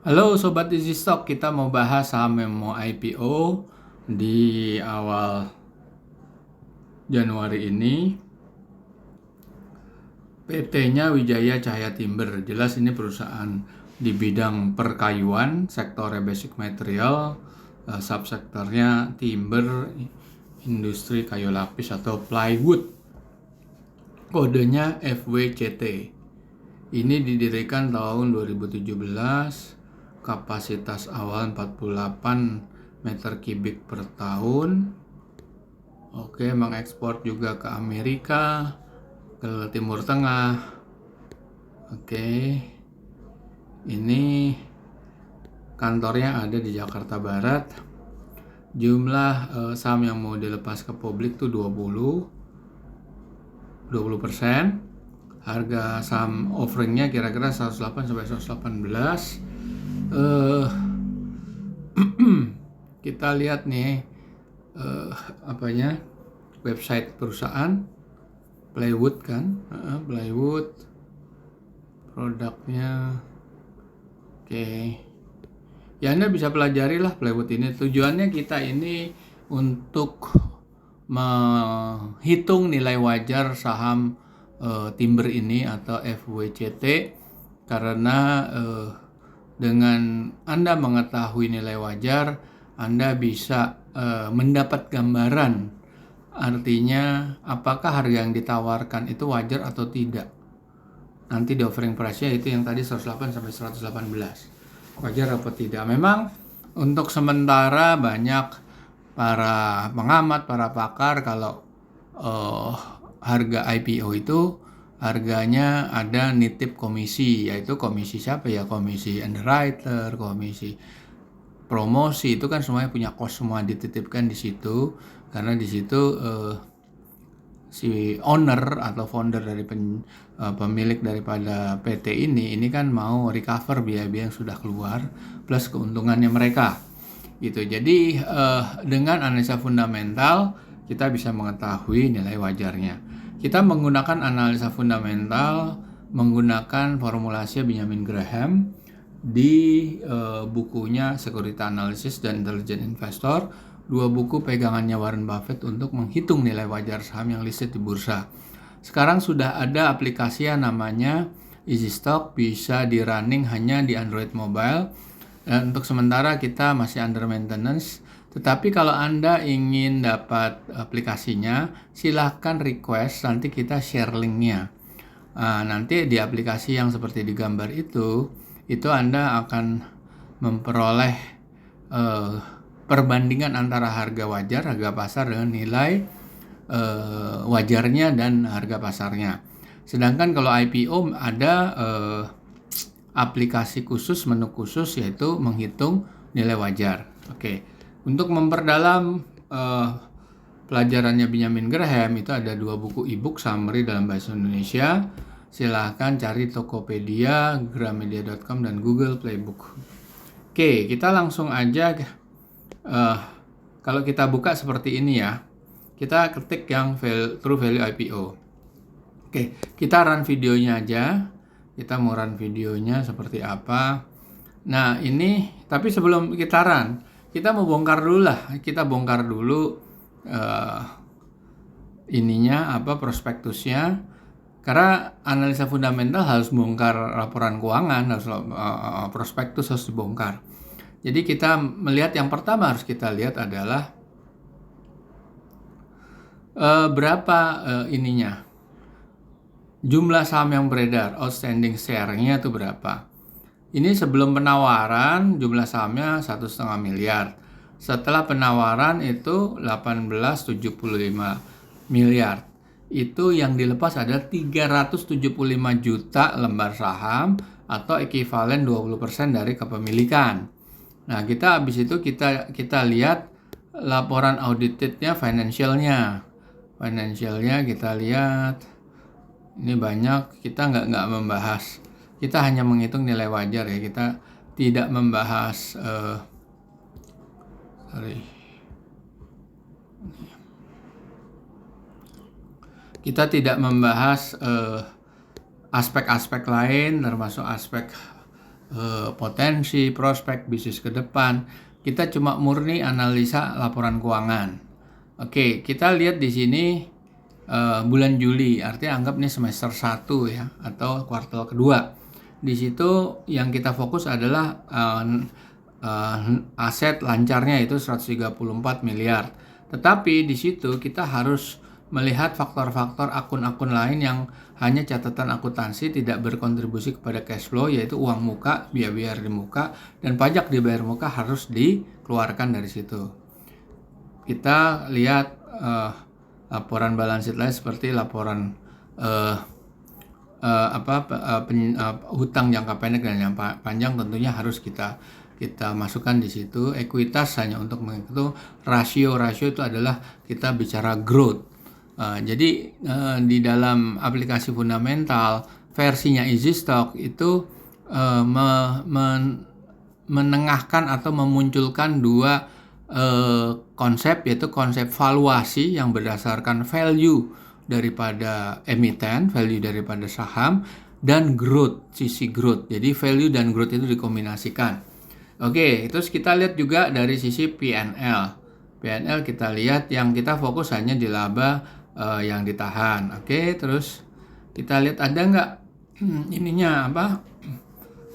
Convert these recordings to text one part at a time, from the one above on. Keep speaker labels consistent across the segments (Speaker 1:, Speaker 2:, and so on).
Speaker 1: Halo Sobat Easy Stock, kita mau bahas saham yang mau IPO di awal Januari ini. PT-nya Wijaya Cahaya Timber, jelas ini perusahaan di bidang perkayuan, sektornya basic material, subsektornya timber, industri kayu lapis atau plywood. Kodenya FWCT. Ini didirikan tahun 2017. Kapasitas awal 48 meter kubik per tahun. Oke, mengekspor juga ke Amerika, ke Timur Tengah. Oke, ini kantornya ada di Jakarta Barat. Jumlah saham yang mau dilepas ke publik tuh 20%. Harga saham offeringnya kira-kira 108 sampai 118. Kita lihat nih website perusahaan plywood kan, plywood produknya. Oke, ya Anda bisa pelajari lah plywood ini. Tujuannya kita ini untuk menghitung nilai wajar saham timber ini atau FWCT, karena dengan Anda mengetahui nilai wajar, Anda bisa mendapat gambaran, artinya apakah harga yang ditawarkan itu wajar atau tidak. Nanti di offering price-nya itu yang tadi 108 sampai 118. Wajar atau tidak. Memang untuk sementara banyak para pengamat, para pakar kalau harga IPO itu harganya ada nitip komisi, yaitu komisi siapa ya? Komisi underwriter, komisi promosi, itu kan semuanya punya cost, semua dititipkan di situ, karena di situ si owner atau founder dari pemilik daripada PT ini kan mau recover biaya-biaya yang sudah keluar plus keuntungannya mereka gitu. Jadi dengan analisa fundamental kita bisa mengetahui nilai wajarnya. Kita menggunakan analisa fundamental menggunakan formulasi Benjamin Graham di bukunya Security Analysis dan Intelligent Investor, 2 buku pegangannya Warren Buffett untuk menghitung nilai wajar saham yang listed di bursa. Sekarang sudah ada aplikasi yang namanya Easy Stock, bisa di running hanya di Android mobile. Dan untuk sementara kita masih under maintenance. Tetapi kalau Anda ingin dapat aplikasinya, silahkan request, nanti kita share linknya. Nanti di aplikasi yang seperti di gambar itu Anda akan memperoleh perbandingan antara harga wajar, harga pasar dengan nilai wajarnya dan harga pasarnya. Sedangkan kalau IPO ada aplikasi khusus, menu khusus, yaitu menghitung nilai wajar. Oke, untuk memperdalam pelajarannya Benjamin Graham itu ada 2 buku ebook summary dalam bahasa Indonesia. Silahkan cari Tokopedia, gramedia.com, dan Google Playbook. Oke, kita langsung aja. Kalau kita buka seperti ini ya, kita ketik yang True Value IPO. Oke, kita run videonya aja. Kita mau run videonya seperti apa. Nah ini, tapi sebelum kita run, kita mau bongkar dulu lah. Kita bongkar dulu prospektusnya. Karena analisa fundamental harus bongkar laporan keuangan, harus prospektus harus dibongkar. Jadi kita melihat yang pertama harus kita lihat adalah berapa jumlah saham yang beredar, outstanding share-nya itu berapa. Ini sebelum penawaran jumlah sahamnya 1,5 miliar. Setelah penawaran itu 1875 miliar. Itu yang dilepas ada 375 juta lembar saham atau ekivalen 20% dari kepemilikan. Nah, kita habis itu kita lihat laporan auditednya, financialnya kita lihat. Ini banyak, kita nggak membahas. Kita hanya menghitung nilai wajar ya. Kita tidak membahas kita tidak membahas aspek-aspek lain, termasuk aspek potensi, prospek bisnis ke depan. Kita cuma murni analisa laporan keuangan. Oke, kita lihat di sini bulan Juli, artinya anggap nih semester 1 ya, atau kuartal kedua. Di situ yang kita fokus adalah aset lancarnya itu 134 miliar. Tetapi di situ kita harus melihat faktor-faktor akun-akun lain yang hanya catatan akuntansi tidak berkontribusi kepada cash flow, yaitu uang muka, biaya di muka, dan pajak dibayar muka harus dikeluarkan dari situ. Kita lihat laporan balance sheet lain seperti laporan hutang jangka pendek dan yang panjang tentunya harus kita masukkan di situ. Ekuitas hanya untuk menghitung rasio itu adalah kita bicara growth. Jadi di dalam aplikasi fundamental versinya EasyStock itu menengahkan atau memunculkan dua konsep, yaitu konsep valuasi yang berdasarkan value daripada emiten, value daripada saham, dan growth, sisi growth. Jadi value dan growth itu dikombinasikan. Oke, terus kita lihat juga dari sisi P&L. P&L kita lihat yang kita fokus hanya di laba yang ditahan. Oke, terus kita lihat ada nggak ininya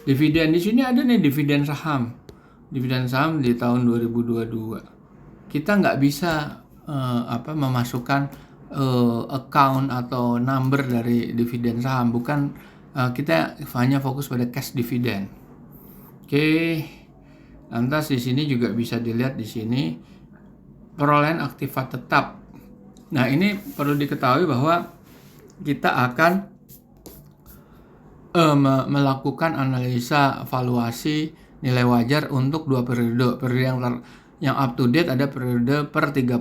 Speaker 1: dividen. Di sini ada nih dividen saham di tahun 2022. Kita nggak bisa memasukkan account atau number dari dividen saham, bukan kita hanya fokus pada cash dividen. Oke, lantas di sini juga bisa dilihat di sini perolehan aktiva tetap. Nah, ini perlu diketahui bahwa kita akan melakukan analisa valuasi nilai wajar untuk dua periode. Periode yang up to date ada periode per 31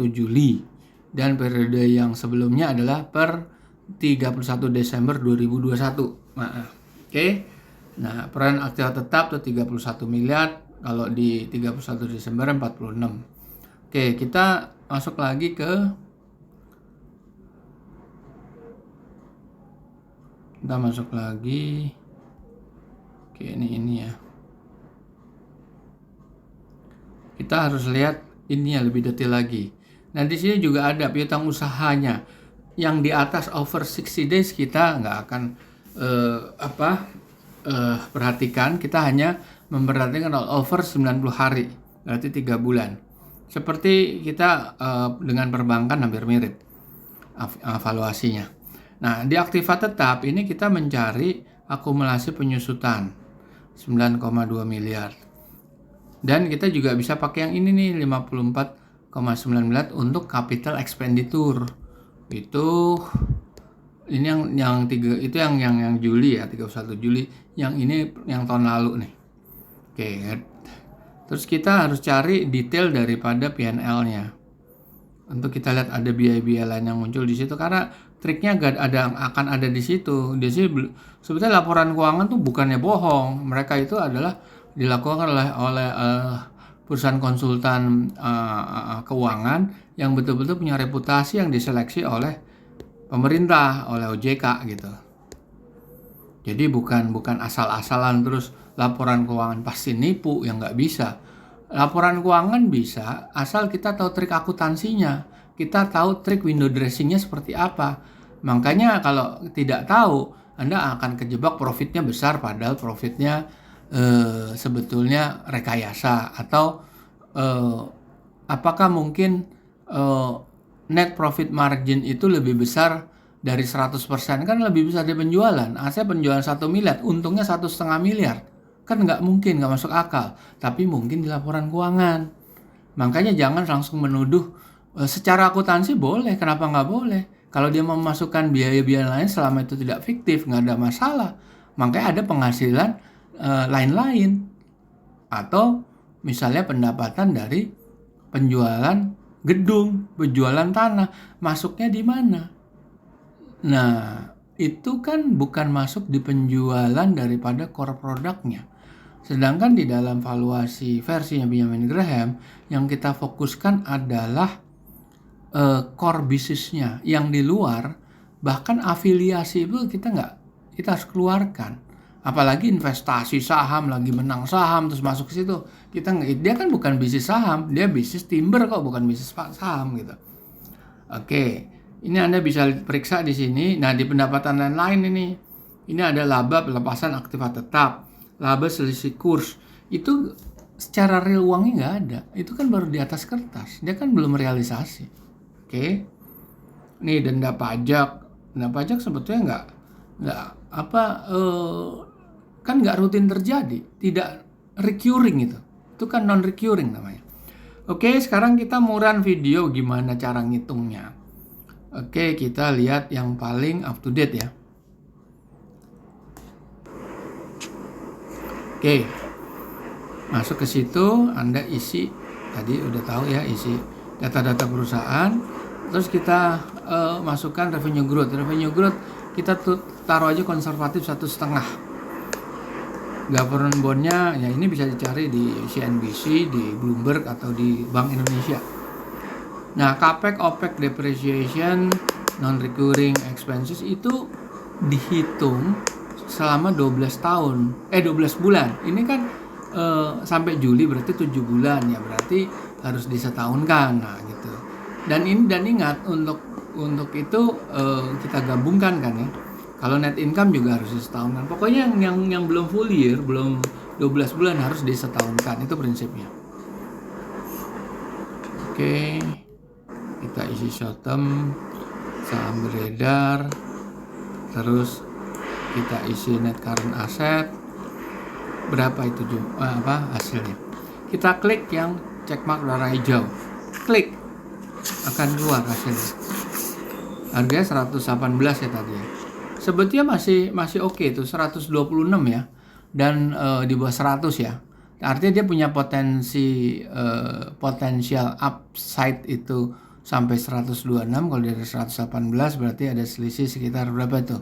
Speaker 1: Juli dan periode yang sebelumnya adalah per 31 Desember 2021. Oke. Nah, perolehan aktiva tetap itu 31 miliar, kalau di 31 Desember 46. Oke, kita masuk lagi ke Oke, ini ya. Kita harus lihat ini ya lebih detail lagi. Nah, di sini juga ada piutang usahanya. Yang di atas over 60 days kita nggak akan perhatikan. Kita hanya memperhatikan over 90 hari, berarti 3 bulan. Seperti kita dengan perbankan hampir mirip evaluasinya. Nah, di aktiva tetap ini kita mencari akumulasi penyusutan 9,2 miliar. Dan kita juga bisa pakai yang ini nih 54,9 miliar untuk capital expenditure. Ini yang Juli ya, 31 Juli. Yang ini yang tahun lalu nih. Oke. Terus kita harus cari detail daripada P&L-nya. Untuk kita lihat ada biaya-biaya lain yang muncul di situ, karena triknya akan ada di situ. Di sini sebetulnya laporan keuangan tuh bukannya bohong. Mereka itu adalah dilakukan oleh perusahaan konsultan keuangan yang betul-betul punya reputasi yang diseleksi oleh pemerintah, oleh OJK gitu. Jadi bukan asal-asalan terus laporan keuangan pasti nipu, yang nggak bisa. Laporan keuangan bisa asal kita tahu trik akuntansinya, kita tahu trik window dressingnya seperti apa. Makanya kalau tidak tahu, Anda akan kejebak profitnya besar padahal profitnya sebetulnya rekayasa. Atau apakah mungkin net profit margin itu lebih besar dari 100%? Kan lebih besar dari penjualan. Asalnya penjualan 1 miliar, untungnya 1,5 miliar. Kan nggak mungkin, nggak masuk akal. Tapi mungkin di laporan keuangan. Makanya jangan langsung menuduh. Secara akuntansi boleh, kenapa nggak boleh? Kalau dia memasukkan biaya-biaya lain selama itu tidak fiktif, nggak ada masalah. Makanya ada penghasilan lain-lain. Atau misalnya pendapatan dari penjualan gedung, penjualan tanah. Masuknya di mana? Nah, itu kan bukan masuk di penjualan daripada core produknya. Sedangkan di dalam valuasi versinya Benjamin Graham, yang kita fokuskan adalah core bisnisnya. Yang di luar, bahkan afiliasi itu kita harus keluarkan. Apalagi investasi saham, lagi menang saham terus masuk ke situ. Dia kan bukan bisnis saham, dia bisnis timber kok, bukan bisnis saham gitu. Oke, ini Anda bisa periksa di sini. Nah, di pendapatan lain-lain ini ada laba pelepasan aktiva tetap, laba selisih kurs. Itu secara real uangnya nggak ada. Itu kan baru di atas kertas. Dia kan belum realisasi. Oke. Nih denda pajak. Denda pajak sebetulnya nggak apa kan nggak rutin terjadi, tidak recurring itu. Itu kan non recurring namanya. Oke, sekarang kita mau run video gimana cara ngitungnya. Oke, kita lihat yang paling up to date ya. Oke, masuk ke situ, Anda isi, tadi udah tahu ya, isi data-data perusahaan. Terus kita masukkan revenue growth. Revenue growth kita taruh aja konservatif 1,5. Government bondnya ya ini bisa dicari di CNBC, di Bloomberg atau di Bank Indonesia. Nah, capex, opex, depreciation, non-recurring expenses itu dihitung selama 12 bulan. Ini kan sampai Juli berarti 7 bulan ya, berarti harus disetahunkan. Nah, gitu. Dan ingat untuk itu kita gabungkan kan ya. Kalau net income juga harus disetahunkan. Pokoknya yang belum full year, belum 12 bulan harus disetahunkan. Itu prinsipnya. Oke. Kita isi short term, saham beredar. Terus kita isi net current asset. Berapa itu hasilnya? Kita klik yang checkmark warna hijau. Klik. Akan keluar hasilnya. Harganya 118 ya tadi ya. Sebetulnya masih oke itu 126 ya, dan di bawah 100 ya. Artinya dia punya potensial upside itu sampai 126. Kalau dari 118 berarti ada selisih sekitar berapa itu?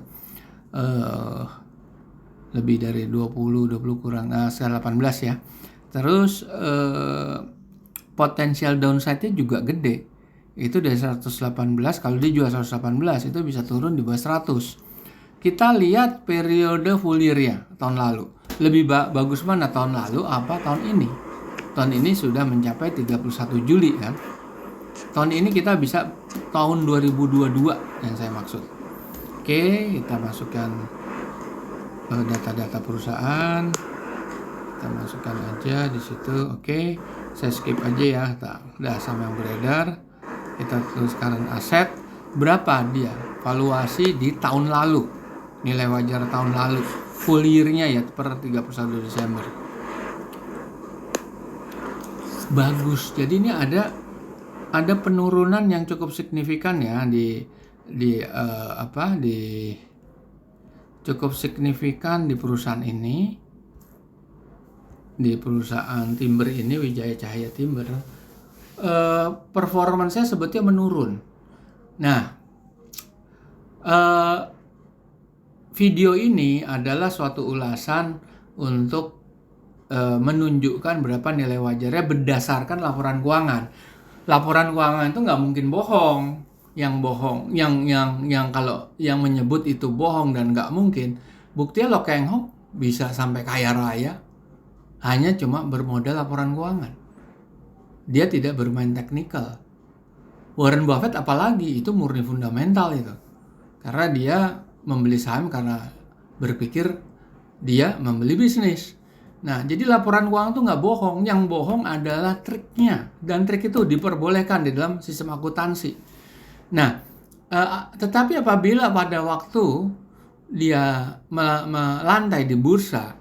Speaker 1: Lebih dari 20 kurang sekitar 18 ya. Terus potensial downside-nya juga gede. Itu dari 118, kalau dia jual 118 itu bisa turun di bawah 100. Kita lihat periode full year-nya tahun lalu. Lebih bagus mana tahun lalu apa tahun ini? Tahun ini sudah mencapai 31 Juli kan. Tahun ini kita bisa tahun 2022 yang saya maksud. Oke, kita masukkan data-data perusahaan. Kita masukkan aja di situ. Oke, saya skip aja ya. Udah sama yang beredar. Kita terus current asset. Berapa dia valuasi di tahun lalu? Nilai wajar tahun lalu, full year-nya ya per 31 Desember. Bagus. Jadi ini ada penurunan yang cukup signifikan ya cukup signifikan di perusahaan ini. Di perusahaan timber ini, Wijaya Cahaya Timber. Performance-nya sebetulnya menurun. Nah, video ini adalah suatu ulasan untuk menunjukkan berapa nilai wajarnya berdasarkan laporan keuangan. Laporan keuangan itu nggak mungkin bohong. Yang kalau yang menyebut itu bohong dan nggak mungkin. Buktinya Lo Keng Hong bisa sampai kaya raya hanya cuma bermodal laporan keuangan. Dia tidak bermain teknikal. Warren Buffett apalagi itu murni fundamental itu. Karena dia membeli saham karena berpikir dia membeli bisnis. Nah, jadi laporan keuangan itu nggak bohong. Yang bohong adalah triknya. Dan trik itu diperbolehkan di dalam sistem akuntansi. Nah, tetapi apabila pada waktu dia melantai di bursa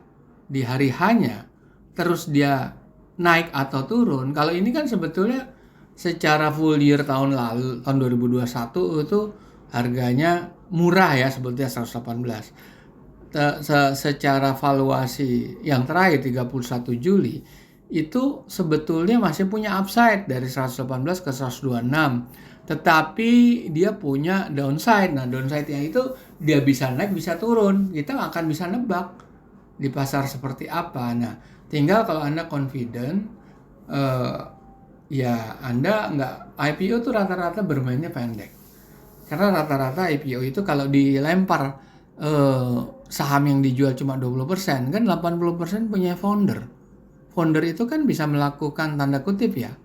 Speaker 1: di hari hanya, terus dia naik atau turun. Kalau ini kan sebetulnya secara full year tahun lalu, tahun 2021 itu harganya murah ya, sebetulnya 118. Secara valuasi yang terakhir 31 Juli itu sebetulnya masih punya upside dari 118 ke 126. Tetapi dia punya downside. Nah, downside-nya itu dia bisa naik, bisa turun. Kita akan bisa nebak di pasar seperti apa. Nah, tinggal kalau Anda confident, ya Anda nggak, IPO tuh rata-rata bermainnya pendek. Karena rata-rata IPO itu kalau dilempar saham yang dijual cuma 20%, kan 80% punya founder. Founder itu kan bisa melakukan tanda kutip ya.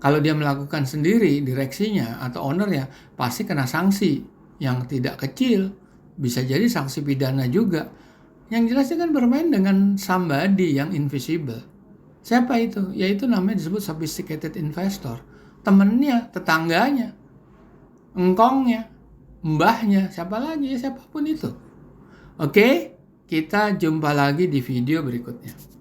Speaker 1: Kalau dia melakukan sendiri, direksinya atau ownernya pasti kena sanksi yang tidak kecil. Bisa jadi sanksi pidana juga. Yang jelas dia kan bermain dengan somebody yang invisible. Siapa itu? Yaitu namanya disebut sophisticated investor. Temennya, tetangganya, engkongnya, mbahnya, siapa lagi ya, siapapun itu. Oke, kita jumpa lagi di video berikutnya.